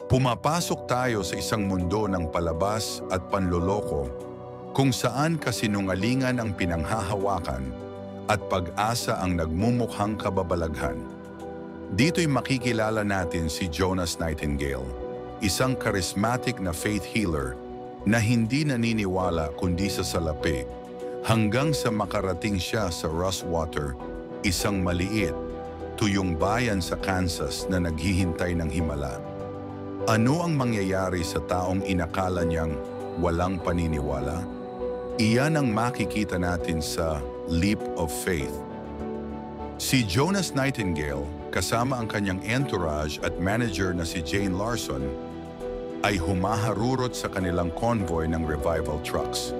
Pumapasok tayo sa isang mundo ng palabas at panloloko kung saan kasinungalingan ang pinanghahawakan at pag-asa ang nagmumukhang kababalaghan. Dito'y makikilala natin si Jonas Nightingale, isang charismatic na faith healer na hindi naniniwala kundi sa salapi hanggang sa makarating siya sa Rosewater, isang maliit, tuyong bayan sa Kansas na naghihintay ng himala. Ano ang mangyayari sa taong inakala niyang walang paniniwala? Iyan ang makikita natin sa Leap of Faith. Si Jonas Nightingale, kasama ang kanyang entourage at manager na si Jane Larson, ay humaharurot sa kanilang convoy ng revival trucks.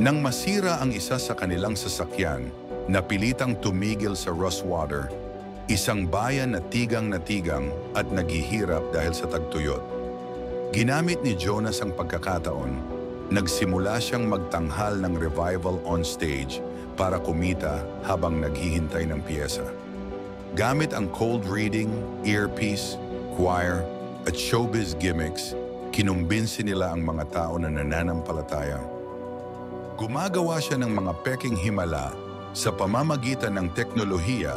Nang masira ang isa sa kanilang sasakyan, napilitang tumigil sa Rosewater, isang bayan na tigang at naghihirap dahil sa tagtuyot. Ginamit ni Jonas ang pagkakataon, nagsimula siyang magtanghal ng revival on stage para kumita habang naghihintay ng piyesa. Gamit ang cold reading, earpiece, choir, at showbiz gimmicks, kinumbinsi nila ang mga tao na nananampalataya. Gumagawa siya ng mga peking himala sa pamamagitan ng teknolohiya.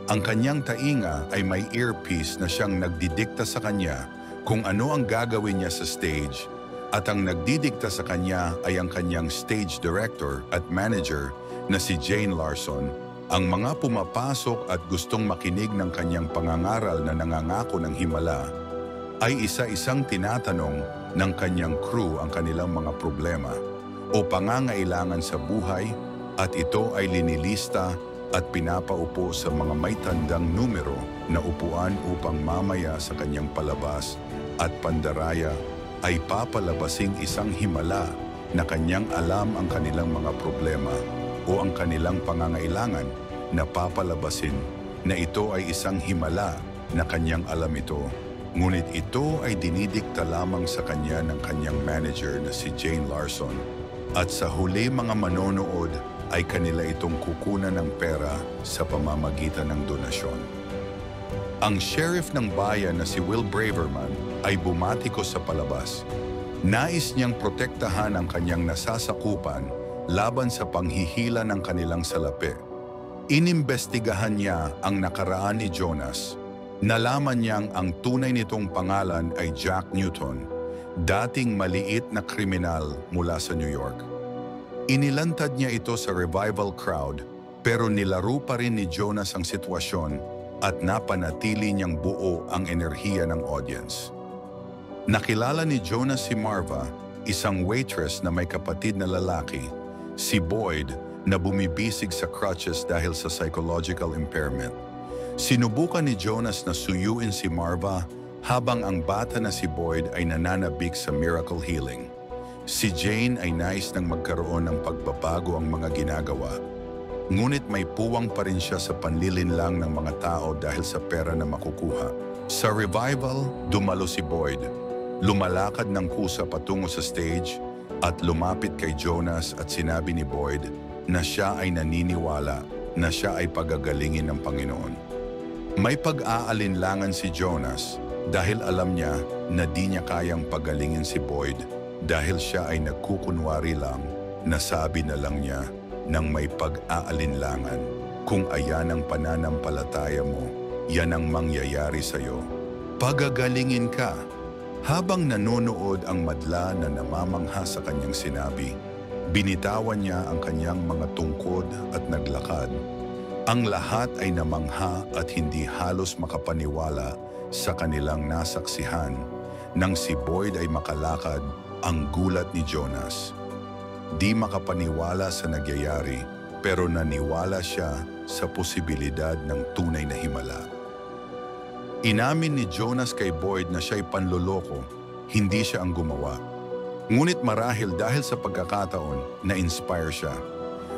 Ang kanyang tainga ay may earpiece na siyang nagdidikta sa kanya kung ano ang gagawin niya sa stage, at ang nagdidikta sa kanya ay ang kanyang stage director at manager na si Jane Larson. Ang mga pumapasok at gustong makinig ng kanyang pangangaral na nangangako ng himala ay isa-isang tinatanong ng kanyang crew ang kanilang mga problema o pangangailangan sa buhay, at ito ay linilista at pinapaupo sa mga may tandang numero na upuan upang mamaya sa kanyang palabas at pandaraya ay papalabasing isang himala na kanyang alam ang kanilang mga problema o ang kanilang pangangailangan, na papalabasin na ito ay isang himala na kanyang alam ito. Ngunit ito ay dinidikta lamang sa kanya ng kanyang manager na si Jane Larson, at sa huli mga manonood ay kanila itong kukunan ng pera sa pamamagitan ng donasyon. Ang sheriff ng bayan na si Will Braverman ay bumatikos sa palabas. Nais niyang protektahan ang kanyang nasasakupan laban sa panghihila ng kanilang salapi. Inimbestigahan niya ang nakaraan ni Jonas. Nalaman niyang ang tunay nitong pangalan ay Jack Newton, dating maliit na kriminal mula sa New York. Inilantad niya ito sa revival crowd, pero nilaro pa rin ni Jonas ang sitwasyon at napanatili niyang buo ang enerhiya ng audience. Nakilala ni Jonas si Marva, isang waitress na may kapatid na lalaki, si Boyd na bumibisig sa crutches dahil sa psychological impairment. Sinubukan ni Jonas na suyuin si Marva habang ang bata na si Boyd ay nananabik sa miracle healing. Si Jane ay nais nang magkaroon ng pagbabago ang mga ginagawa. Ngunit may puwang pa rin siya sa panlilinlang ng mga tao dahil sa pera na makukuha. Sa revival, dumalo si Boyd. Lumalakad ng kusa patungo sa stage at lumapit kay Jonas at sinabi ni Boyd na siya ay naniniwala na siya ay pagagalingin ng Panginoon. May pag-aalinlangan si Jonas dahil alam niya na di niya kayang pagalingin si Boyd dahil siya ay nagkukunwari lang, nasabi na lang niya nang may pag-aalinlangan. Kung ayan ang pananampalataya mo, yan ang mangyayari sa'yo. Pagagalingin ka. Habang nanonood ang madla na namamangha sa kanyang sinabi, binitawan niya ang kanyang mga tungkod at naglakad. Ang lahat ay namangha at hindi halos makapaniwala sa kanilang nasaksihan. Nang si Boyd ay makalakad, ang gulat ni Jonas. Di makapaniwala sa nagyayari, pero naniwala siya sa posibilidad ng tunay na himala. Inamin ni Jonas kay Boyd na siya'y panloloko, hindi siya ang gumawa. Ngunit marahil dahil sa pagkakataon, na-inspire siya.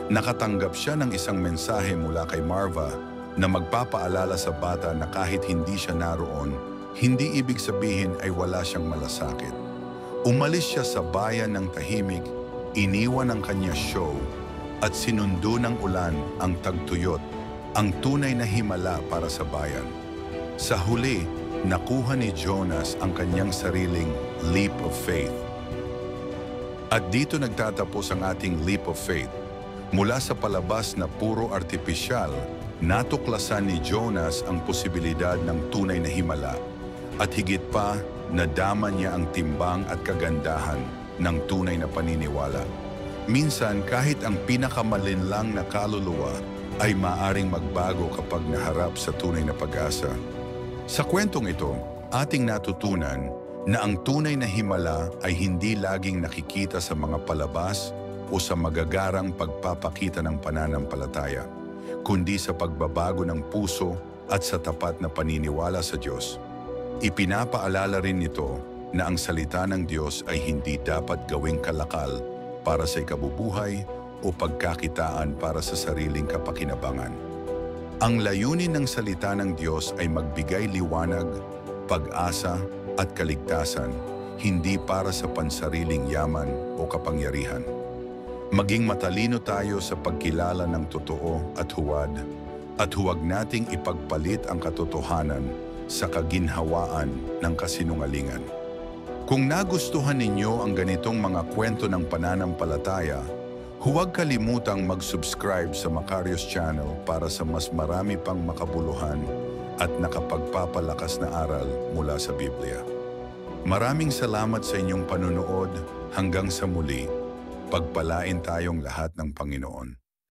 Nakatanggap siya ng isang mensahe mula kay Marva na magpapaalala sa bata na kahit hindi siya naroon, hindi ibig sabihin ay wala siyang malasakit. Umalis siya sa bayan ng tahimik, iniwan ang kanya show, at sinundo ng ulan ang tagtuyot, ang tunay na himala para sa bayan. Sa huli, nakuha ni Jonas ang kanyang sariling leap of faith. At dito nagtatapos ang ating leap of faith. Mula sa palabas na puro artipisyal, natuklasan ni Jonas ang posibilidad ng tunay na himala at higit pa nadama niya ang timbang at kagandahan ng tunay na paniniwala. Minsan kahit ang pinakamalinlang na kaluluwa ay maaring magbago kapag naharap sa tunay na pag-asa. Sa kwentong ito, ating natutunan na ang tunay na himala ay hindi laging nakikita sa mga palabas o sa magagarang pagpapakita ng pananampalataya, kundi sa pagbabago ng puso at sa tapat na paniniwala sa Diyos. Ipinapaalala rin nito na ang salita ng Diyos ay hindi dapat gawing kalakal para sa ikabubuhay o pagkakitaan para sa sariling kapakinabangan. Ang layunin ng salita ng Diyos ay magbigay liwanag, pag-asa at kaligtasan, hindi para sa pansariling yaman o kapangyarihan. Maging matalino tayo sa pagkilala ng totoo at huwag nating ipagpalit ang katotohanan sa kaginhawaan ng kasinungalingan. Kung nagustuhan ninyo ang ganitong mga kwento ng pananampalataya, huwag kalimutang mag-subscribe sa Macarius Channel para sa mas marami pang makabuluhan at nakapagpapalakas na aral mula sa Biblia. Maraming salamat sa inyong panunood. Hanggang sa muli, pagpalain tayong lahat ng Panginoon.